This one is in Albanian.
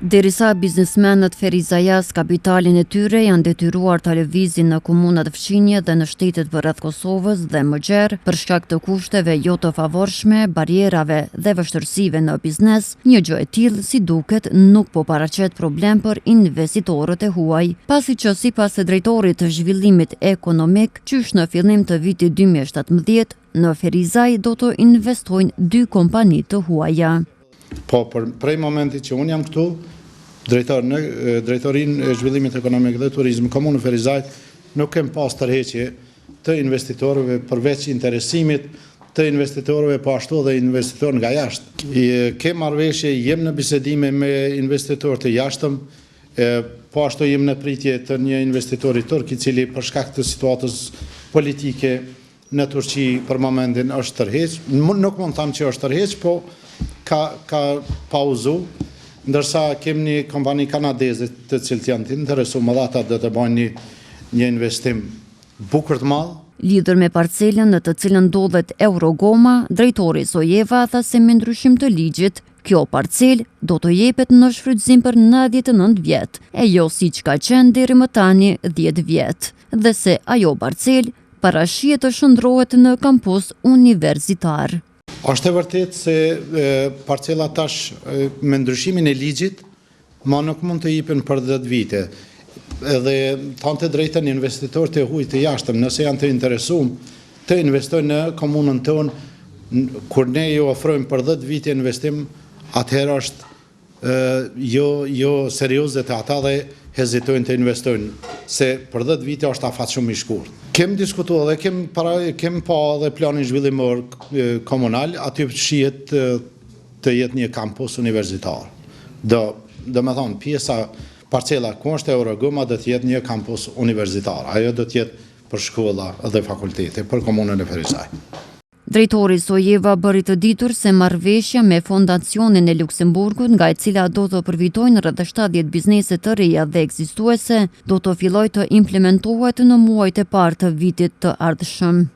Derisa biznesmenët Ferizajas kapitalin e tyre janë detyruar ta lëvizin në komunat fqinje dhe në shtetet përreth Kosovës dhe më gjerë për shkak të kushteve jo të favorshme, barierave dhe vështirësive në biznes, një gjë e tillë si duket nuk po paraqet problem për investitorët e huaj, pasi që sipas drejtorit të zhvillimit ekonomik, qysh në fillim të vitit 2017 në Ferizaj do të investojnë 2 kompani të huaja. Po, prej momentit që unë jam këtu, drejtorinë e zhvillimit ekonomik dhe turizm, komunë Ferizajt, nuk kem pas tërheqje të investitorëve përveç interesimit të investitorëve, po ashtu dhe investitorë nga jashtë. Kem marrëveshje, jem në bisedime me investitorë të jashtëm, po ashtu jem në pritje të një investitori turk, i cili për shkak të situatës politike në Turqi për momentin është tërheq. Nuk mund të them që është tërheq, po ka pauzu, ndërsa kem një kompani kanadeze të cilët janë të interesuar dhe ata do të bëjnë një investim bukur të madh. Lidhur me parcelën në të cilën ndodhet Eurogoma, drejtori Sojeva tha se me ndryshim të ligjit, kjo parcelë do të jepet në shfrytëzim për 99 vjet, e jo siç ka qenë deri më tani 10 vjet, dhe se ajo parcelë parashihet të shndrohet në kampus universitar. Është e vërtet se parcela tash me ndryshimin e ligjit, ma nuk mund të jepen për 10 vite. Edhe thanë të drejtën investitorët e huaj të jashtëm, nëse janë të interesuar të investojnë në komunën tonë, kur ne ju ofrojmë për 10 vite investim, atëherë është jo serioze të ata dhe hezitojnë të investojnë, se për 10 vite është afat shumë i shkurt. Kem diskutuar dhe kem pa dhe planin zhvillimor komunal, aty shihet të jetë një kampus universitar. Do me thonë, pjesa parcela ku është Eurogoma do të jetë një kampus universitar. Ajo do të jetë për shkolla dhe fakultete, për komunën e Ferizaj. Drejtori Sojeva bëri të ditur se marrëveshja me Fondacionin e Luksemburgut, nga e cila do të përfitojnë rreth 70 biznese të reja dhe ekzistuese, do të fillojë të implementohet në muajt e parë të vitit të ardhshëm.